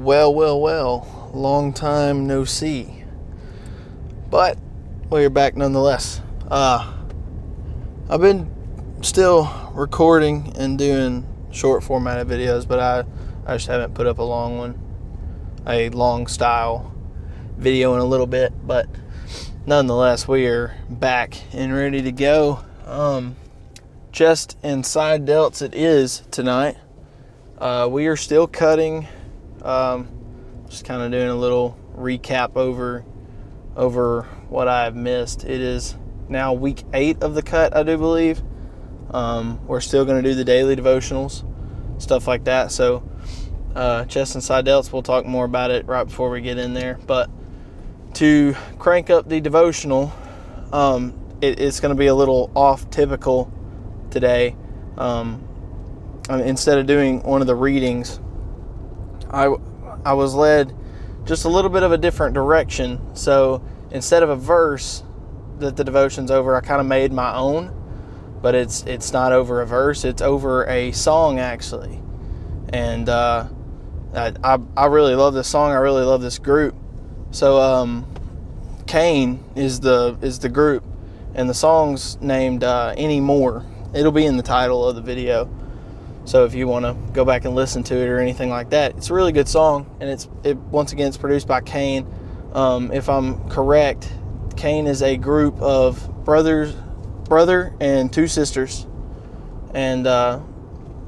Well, long time no see. But we're back nonetheless. I've been still recording and doing short formatted videos, but I just haven't put up a long style video in a little bit. But nonetheless, we are back and ready to go. Chest and side delts it is tonight. We are still cutting. Just kind of doing a little recap over what I've missed. It is now week 8 of the cut, I do believe. We're still going to do the daily devotionals, stuff like that. So chest and side delts, we'll talk more about it right before we get in there. But to crank up the devotional, it's going to be a little off typical today. Instead of doing one of the readings, I was led just a little bit of a different direction. So instead of a verse that the devotion's over, I kind of made my own, but it's not over a verse, it's over a song actually. And I really love this song. I really love this group. So CAIN is the group, and the song's named Anymore. It'll be in the title of the video. So if you want to go back and listen to it or anything like that, it's a really good song, and once again it's produced by CAIN. If I'm correct, CAIN is a group of brother and 2 sisters, and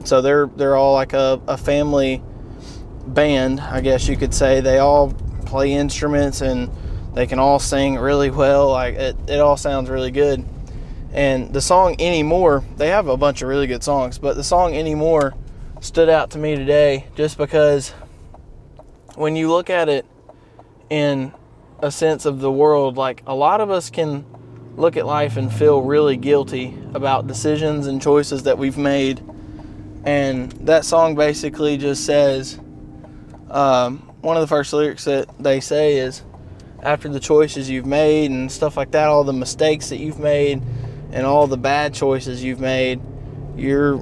so they're all like a family band, I guess you could say. They all play instruments and they can all sing really well. Like it all sounds really good. And the song Anymore, they have a bunch of really good songs, but the song Anymore stood out to me today just because when you look at it in a sense of the world, like a lot of us can look at life and feel really guilty about decisions and choices that we've made. And that song basically just says, one of the first lyrics that they say is, after the choices you've made and stuff like that, all the mistakes that you've made and all the bad choices you've made, you're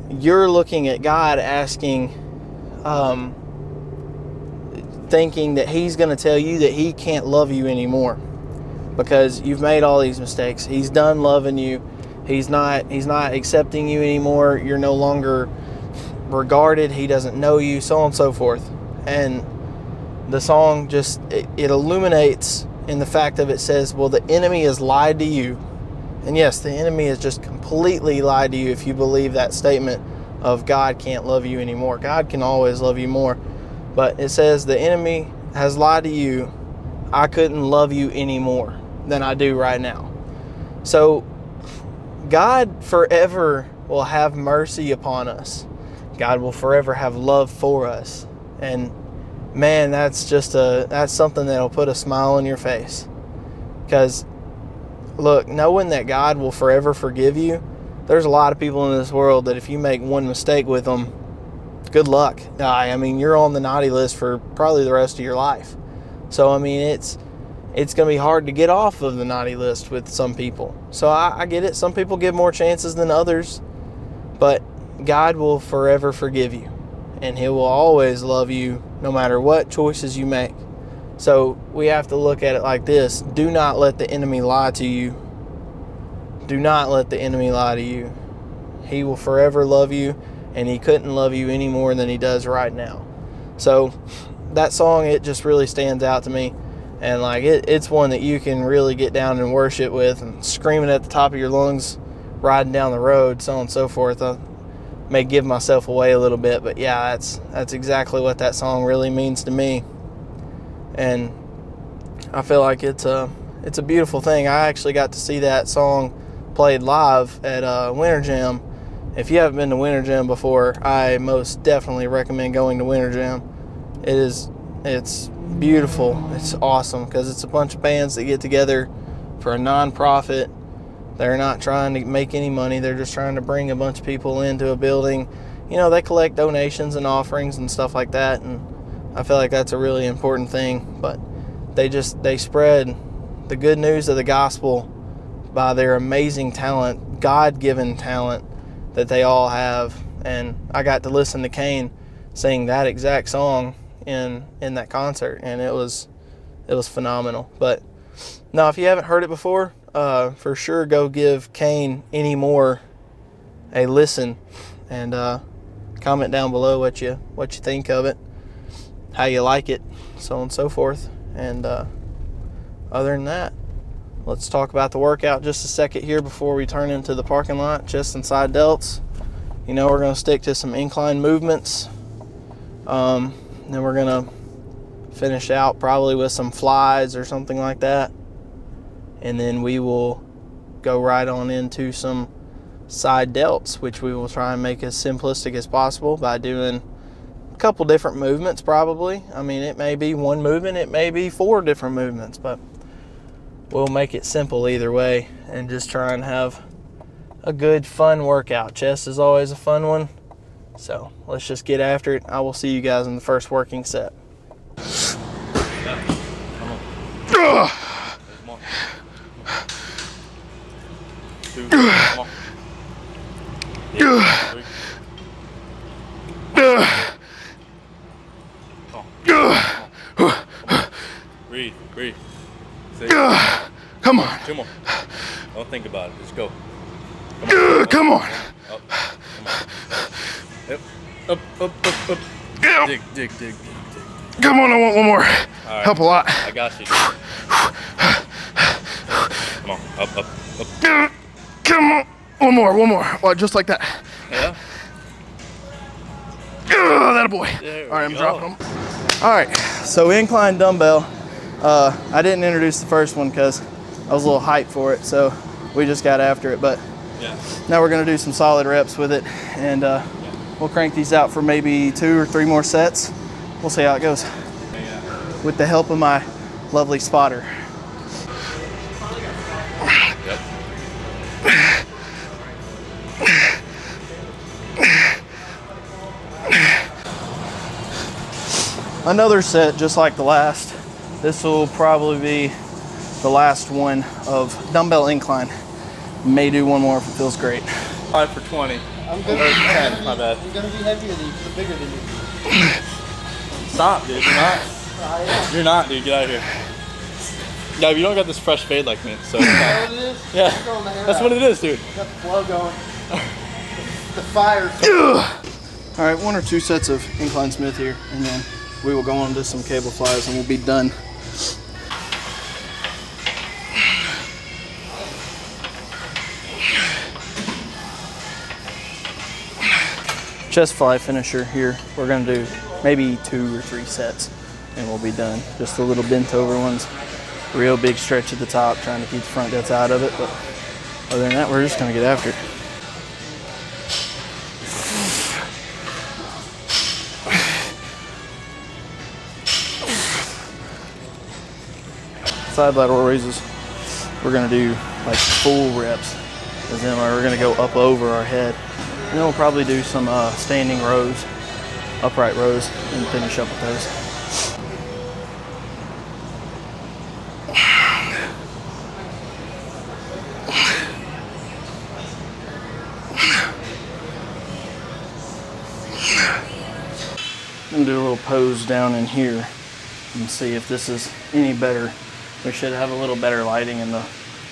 looking at God asking, thinking that he's going to tell you that he can't love you anymore because you've made all these mistakes. He's done loving you. He's not accepting you anymore. You're no longer regarded. He doesn't know you, so on and so forth. And the song just, it illuminates in the fact of it says, well, the enemy has lied to you. And yes, the enemy has just completely lied to you if you believe that statement of God can't love you anymore. God can always love you more. But it says the enemy has lied to you. I couldn't love you any more than I do right now. So God forever will have mercy upon us. God will forever have love for us. And man, that's something that'll put a smile on your face. Because look, knowing that God will forever forgive you, there's a lot of people in this world that if you make one mistake with them, good luck. I mean, you're on the naughty list for probably the rest of your life. So, I mean, it's going to be hard to get off of the naughty list with some people. So I get it. Some people give more chances than others, but God will forever forgive you, and he will always love you no matter what choices you make. So we have to look at it like this. Do not let the enemy lie to you. Do not let the enemy lie to you. He will forever love you, and he couldn't love you any more than he does right now. So that song, it just really stands out to me. And like it's one that you can really get down and worship with and screaming at the top of your lungs, riding down the road, so on and so forth. I may give myself away a little bit, but yeah, that's exactly what that song really means to me. And I feel like it's a beautiful thing. I actually got to see that song played live at Winter Jam. If you haven't been to Winter Jam before, I most definitely recommend going to Winter Jam. It's beautiful. It's awesome because it's a bunch of bands that get together for a non-profit. They're not trying to make any money. They're just trying to bring a bunch of people into a building. You know, they collect donations and offerings and stuff like that, and I feel like that's a really important thing. But they spread the good news of the gospel by their amazing talent, God-given talent that they all have. And I got to listen to CAIN sing that exact song in that concert, and it was phenomenal. But no, if you haven't heard it before, for sure go give CAIN Anymore a listen, and comment down below what you think of it, how you like it, so on and so forth. And other than that, let's talk about the workout just a second here before we turn into the parking lot. Chest and side delts. You know, we're going to stick to some incline movements. Then we're going to finish out probably with some flies or something like that. And then we will go right on into some side delts, which we will try and make as simplistic as possible by doing a couple different movements probably. I mean, it may be one movement, it may be 4 different movements, but we'll make it simple either way and just try and have a good fun workout. Chest is always a fun one, so let's just get after it. I will see you guys in the first working set. Breathe. Come on. 2 more. Don't think about it. Just go. Come on. Up. Come on. Yep. Up. Yep. Dig. Come on, I want one more. Right. Help a lot. I got you. Come on. Up. Come on. One more. Well, just like that. Yeah. That a boy. All right, I'm dropping them. All right, so incline dumbbell. I didn't introduce the first one because I was a little hyped for it, so we just got after it. But now we're gonna do some solid reps with it, and we'll crank these out for maybe 2 or 3 more sets. We'll see how it goes. With the help of my lovely spotter. Yep. Another set just like the last. This will probably be the last one of dumbbell incline. May do one more if it feels great. 5 for 20. I'm gonna Or be 10, my bad. I'm gonna be heavier than you, because I'm bigger than you. Stop, dude. You're not. I am. You're not, dude. Get out of here. Yeah, but you don't got this fresh fade like me, so. You know what it is? Yeah. I'm growing my hair That's out. what it is, dude. Got the flow going. The fire. All right, 1 or 2 sets of incline Smith here, and then we will go on to some cable flies and we'll be done. Chest fly finisher here. We're gonna do maybe 2 or 3 sets and we'll be done. Just the little bent over ones. Real big stretch at the top, trying to keep the front delts out of it, but other than that, we're just gonna get after it. Side lateral raises, we're gonna do like full reps, and then we're gonna go up over our head. And then we'll probably do some standing rows, upright rows, and finish up with those. I'm gonna do a little pose down in here and see if this is any better. We should have a little better lighting and the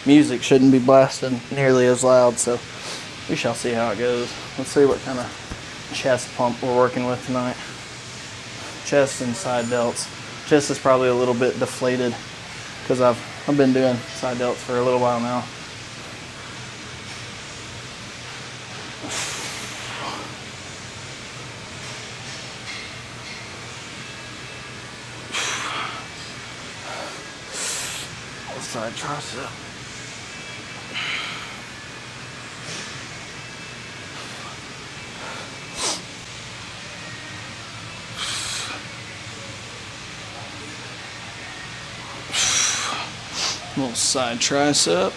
music shouldn't be blasting nearly as loud, so we shall see how it goes. Let's see what kind of chest pump we're working with tonight. Chest and side delts. Chest is probably a little bit deflated because I've been doing side delts for a little while now. Side tricep. Little side tricep.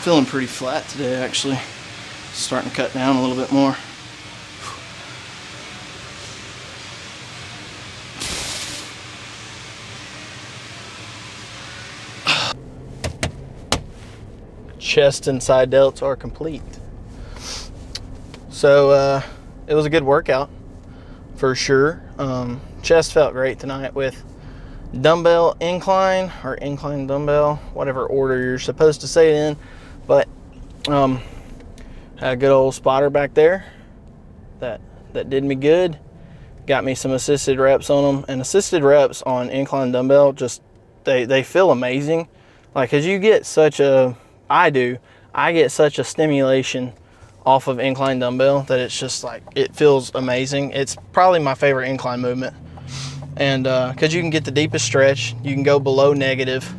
Feeling pretty flat today, actually. Starting to cut down a little bit more. Chest and side delts are complete. So it was a good workout for sure. Chest felt great tonight with dumbbell incline, or incline dumbbell, whatever order you're supposed to say it in. But had a good old spotter back there that did me good. Got me some assisted reps on them, and assisted reps on incline dumbbell, just they feel amazing. Like, cause you get such a, I get such a stimulation off of incline dumbbell that it's just like, it feels amazing. It's probably my favorite incline movement. And cause you can get the deepest stretch, you can go below negative,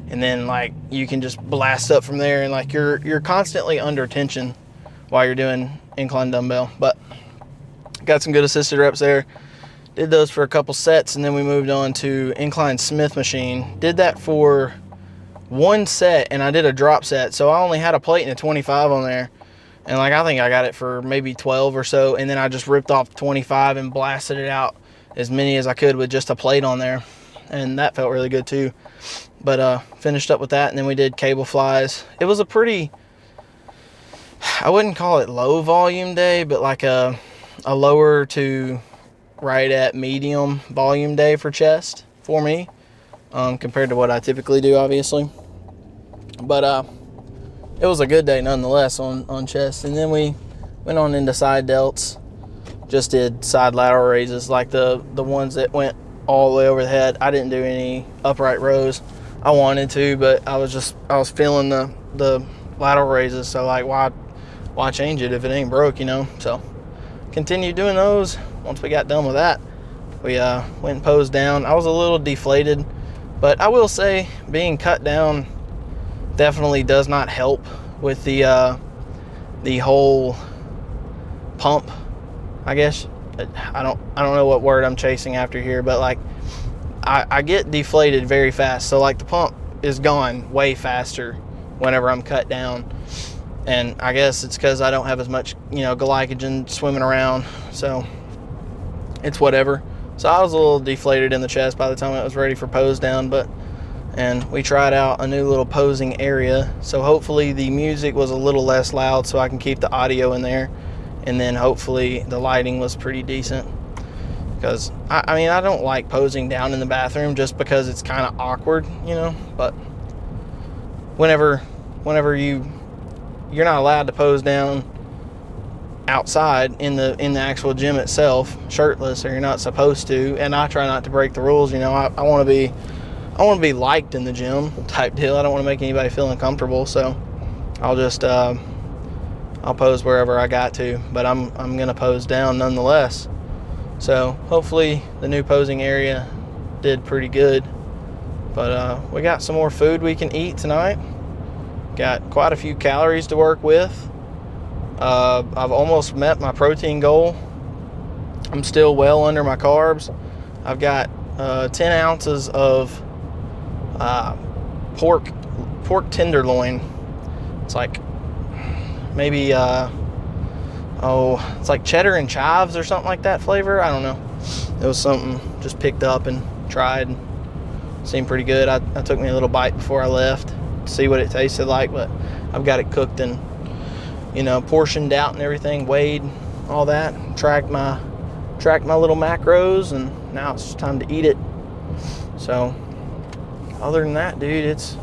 and then like you can just blast up from there, and like you're constantly under tension while you're doing incline dumbbell. But got some good assisted reps there. Did those for a couple sets, and then we moved on to incline Smith machine. Did that for one set, and I did a drop set, so I only had a plate and a 25 on there, and like I think I got it for maybe 12 or so, and then I just ripped off 25 and blasted it out as many as I could with just a plate on there, and that felt really good too. But finished up with that, and then we did cable flies. It was a pretty, I wouldn't call it low volume day, but like a lower to right at medium volume day for chest for me, compared to what I typically do, obviously. But it was a good day nonetheless on chest. And then we went on into side delts, just did side lateral raises, like the ones that went all the way over the head. I didn't do any upright rows. I wanted to, but I was feeling the lateral raises, so like why change it if it ain't broke, you know? So continued doing those. Once we got done with that, we went and posed down. I was a little deflated, but I will say being cut down definitely does not help with the whole pump, I guess. I don't know what word I'm chasing after here, but like I get deflated very fast, so like the pump is gone way faster whenever I'm cut down. And I guess it's because I don't have as much, you know, glycogen swimming around, so it's whatever. So I was a little deflated in the chest by the time it was ready for pose down, and we tried out a new little posing area, so hopefully the music was a little less loud so I can keep the audio in there, and then hopefully the lighting was pretty decent, because I mean, I don't like posing down in the bathroom just because it's kind of awkward, you know. But whenever you're not allowed to pose down outside in the actual gym itself shirtless, or you're not supposed to, and I try not to break the rules, you know. I want to be liked in the gym type deal. I don't want to make anybody feel uncomfortable, so I'll just I'll pose wherever I got to, but I'm gonna pose down nonetheless. So hopefully the new posing area did pretty good. But we got some more food we can eat tonight. Got quite a few calories to work with. I've almost met my protein goal. I'm still well under my carbs. I've got 10 ounces of pork tenderloin. It's like maybe it's like cheddar and chives or something like that flavor. I don't know. It was something just picked up and tried. Seemed pretty good. I took me a little bite before I left to see what it tasted like, but I've got it cooked and, you know, portioned out and everything, weighed, all that, tracked my little macros, and now it's time to eat it. So other than that, dude, it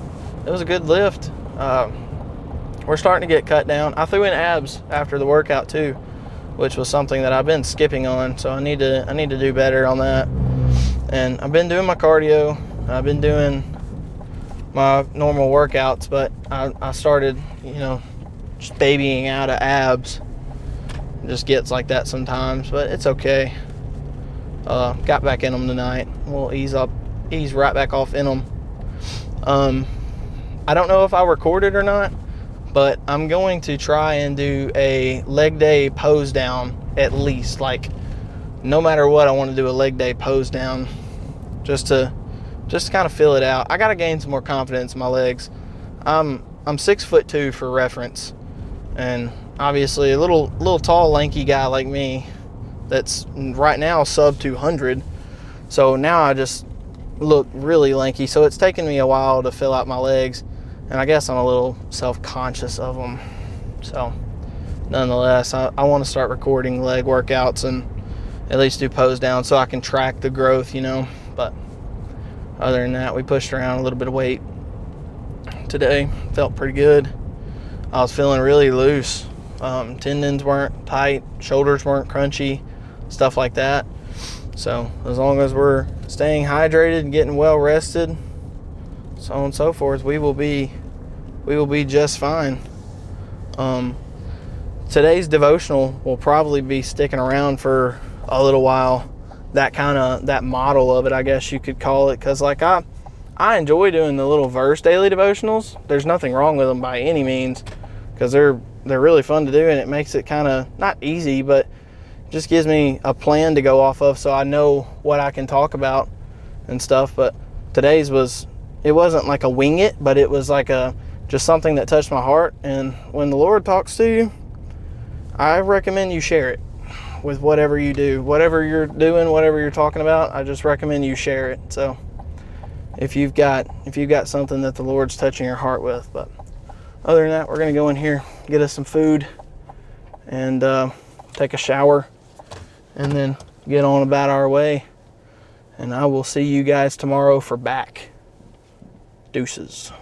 was a good lift. We're starting to get cut down. I threw in abs after the workout too, which was something that I've been skipping on, so I need to do better on that. And I've been doing my cardio. I've been doing my normal workouts, but I started, you know, just babying out of abs. It just gets like that sometimes, but it's okay. Got back in them tonight. We'll ease right back off in them. I don't know if I recorded or not, but I'm going to try and do a leg day pose down at least. Like, no matter what, I want to do a leg day pose down just to kind of fill it out. I got to gain some more confidence in my legs. I'm 6'2" for reference, and obviously a little tall, lanky guy like me that's right now sub 200. So now I just look really lanky. So it's taken me a while to fill out my legs, and I guess I'm a little self-conscious of them. So nonetheless, I want to start recording leg workouts and at least do pose down so I can track the growth, you know. But other than that, we pushed around a little bit of weight today. Felt pretty good. I was feeling really loose. Tendons weren't tight, shoulders weren't crunchy, stuff like that. So as long as we're staying hydrated and getting well rested, so on and so forth, we will be just fine. Today's devotional will probably be sticking around for a little while. That model of it, I guess you could call it, because like I enjoy doing the little verse daily devotionals. There's nothing wrong with them by any means, because they're really fun to do, and it makes it kind of not easy, but just gives me a plan to go off of so I know what I can talk about and stuff. But today's it wasn't like a wing it, but it was like just something that touched my heart. And when the Lord talks to you, I recommend you share it with whatever you do, whatever you're doing, whatever you're talking about. I just recommend you share it. So if you've got something that the Lord's touching your heart with. But other than that, we're gonna go in here, get us some food, and take a shower, and then get on about our way. And I will see you guys tomorrow for back. Deuces.